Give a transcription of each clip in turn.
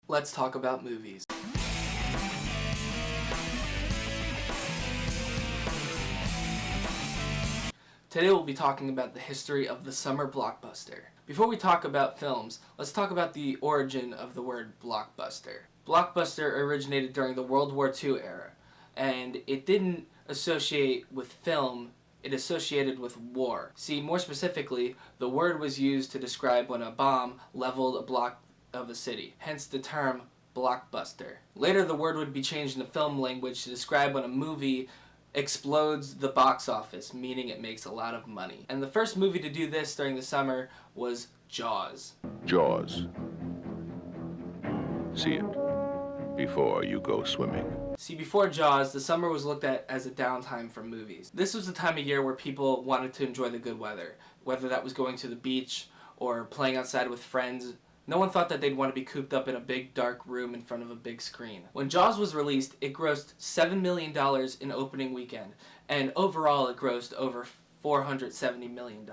Let's talk about movies. Today we'll be talking about the history of the summer blockbuster. Before we talk about films, let's talk about the origin of the word blockbuster. Blockbuster originated during the World War II era, and it didn't associate with film, it associated with war. See, more specifically, the word was used to describe when a bomb leveled a block of a city, hence the term blockbuster. Later the word would be changed into film language to describe when a movie explodes the box office, meaning it makes a lot of money. And the first movie to do this during the summer was Jaws. Jaws. See it before you go swimming. See, before Jaws, the summer was looked at as a downtime from movies. This was the time of year where people wanted to enjoy the good weather, whether that was going to the beach or playing outside with friends. No one thought that they'd want to be cooped up in a big dark room in front of a big screen. When Jaws was released, it grossed $7 million in opening weekend, and overall it grossed over $470 million.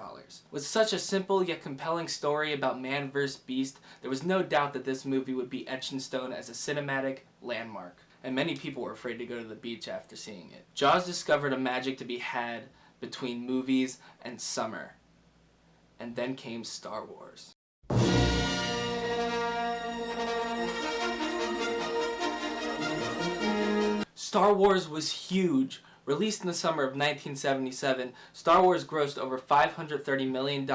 With such a simple yet compelling story about man vs. beast, there was no doubt that this movie would be etched in stone as a cinematic landmark, and many people were afraid to go to the beach after seeing it. Jaws discovered a magic to be had between movies and summer. And then came Star Wars. Star Wars was huge. Released in the summer of 1977, Star Wars grossed over $530 million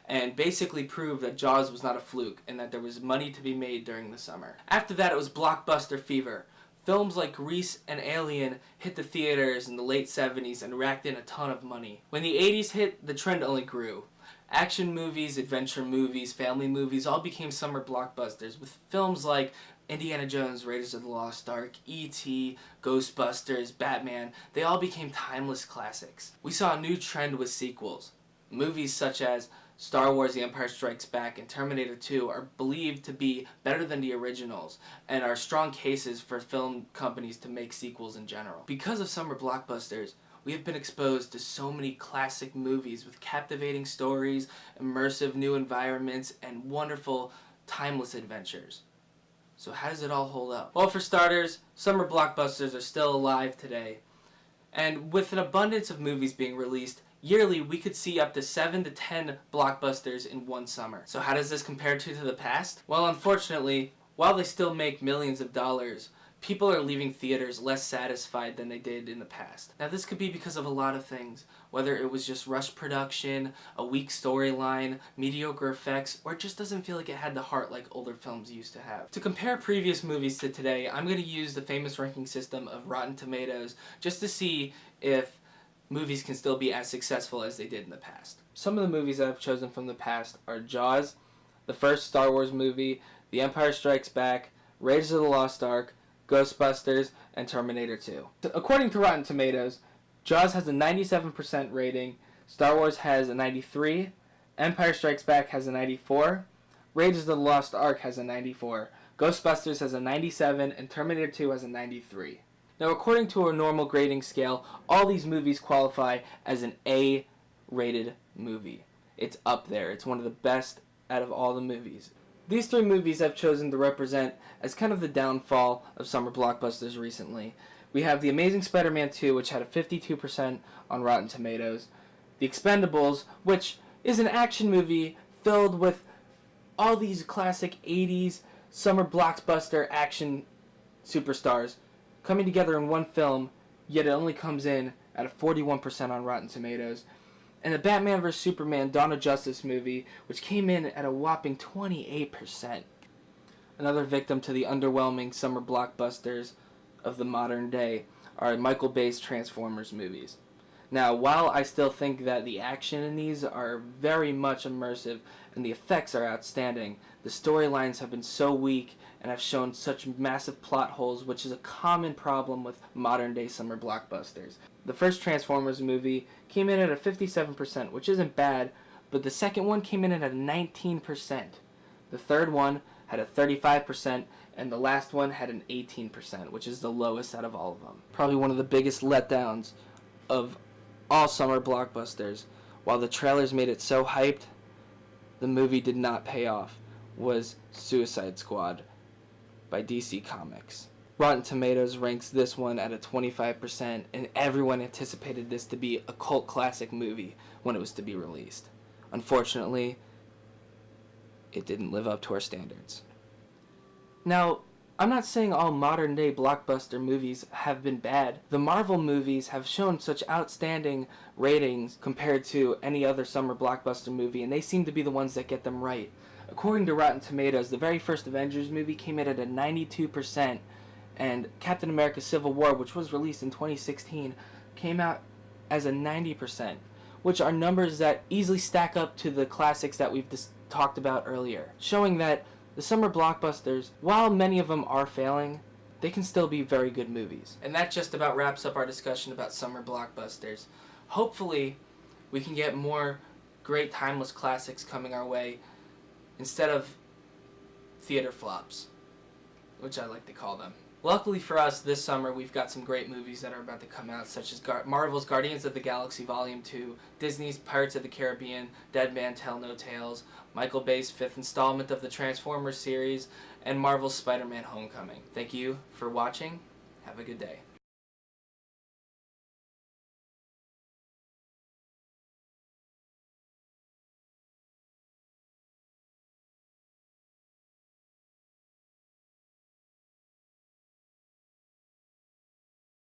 and basically proved that Jaws was not a fluke and that there was money to be made during the summer. After that, it was blockbuster fever. Films like Grease and Alien hit the theaters in the late 70s and racked in a ton of money. When the 80s hit, the trend only grew. Action movies, adventure movies, family movies all became summer blockbusters, with films like Indiana Jones, Raiders of the Lost Ark, E.T., Ghostbusters, Batman. They all became timeless classics. We saw a new trend with sequels. Movies such as Star Wars: The Empire Strikes Back and Terminator 2 are believed to be better than the originals and are strong cases for film companies to make sequels in general. Because of summer blockbusters, we have been exposed to so many classic movies with captivating stories, immersive new environments, and wonderful, timeless adventures. So how does it all hold up? Well, for starters, summer blockbusters are still alive today. And with an abundance of movies being released, yearly we could see up to 7 to 10 blockbusters in one summer. So how does this compare to the past? Well, unfortunately, while they still make millions of dollars, people are leaving theaters less satisfied than they did in the past. Now this could be because of a lot of things, whether it was just rushed production, a weak storyline, mediocre effects, or it just doesn't feel like it had the heart like older films used to have. To compare previous movies to today, I'm going to use the famous ranking system of Rotten Tomatoes just to see if movies can still be as successful as they did in the past. Some of the movies I've chosen from the past are Jaws, the first Star Wars movie, The Empire Strikes Back, Raiders of the Lost Ark, Ghostbusters, and Terminator 2. According to Rotten Tomatoes, Jaws has a 97% rating, Star Wars has a 93, Empire Strikes Back has a 94, Raiders of the Lost Ark has a 94, Ghostbusters has a 97, and Terminator 2 has a 93. Now, according to a normal grading scale, all these movies qualify as an A-rated movie. It's up there. It's one of the best out of all the movies. These three movies I've chosen to represent as kind of the downfall of summer blockbusters recently. We have The Amazing Spider-Man 2, which had a 52% on Rotten Tomatoes. The Expendables, which is an action movie filled with all these classic 80s summer blockbuster action superstars coming together in one film, yet it only comes in at a 41% on Rotten Tomatoes. And the Batman vs. Superman Dawn of Justice movie, which came in at a whopping 28%. Another victim to the underwhelming summer blockbusters of the modern day are Michael Bay's Transformers movies. Now, while I still think that the action in these are very much immersive and the effects are outstanding, the storylines have been so weak and have shown such massive plot holes, which is a common problem with modern day summer blockbusters. The first Transformers movie came in at a 57%, which isn't bad, but the second one came in at a 19%. The third one had a 35%, and the last one had an 18%, which is the lowest out of all of them. Probably one of the biggest letdowns of all summer blockbusters. While the trailers made it so hyped, the movie did not pay off, was Suicide Squad. by DC Comics. Rotten Tomatoes ranks this one at a 25%, and everyone anticipated this to be a cult classic movie when it was to be released. Unfortunately, it didn't live up to our standards. Now, I'm not saying all modern day blockbuster movies have been bad. The Marvel movies have shown such outstanding ratings compared to any other summer blockbuster movie, and they seem to be the ones that get them right. According to Rotten Tomatoes, the very first Avengers movie came in at a 92%, and Captain America Civil War, which was released in 2016, came out as a 90%, which are numbers that easily stack up to the classics that we've talked about earlier, showing that the summer blockbusters, while many of them are failing, they can still be very good movies. And that just about wraps up our discussion about summer blockbusters. Hopefully, we can get more great timeless classics coming our way instead of theater flops, which I like to call them. Luckily for us, this summer we've got some great movies that are about to come out, such as Marvel's Guardians of the Galaxy Volume 2, Disney's Pirates of the Caribbean, Dead Man Tell No Tales, Michael Bay's 5th installment of the Transformers series, and Marvel's Spider-Man Homecoming. Thank you for watching. Have a good day.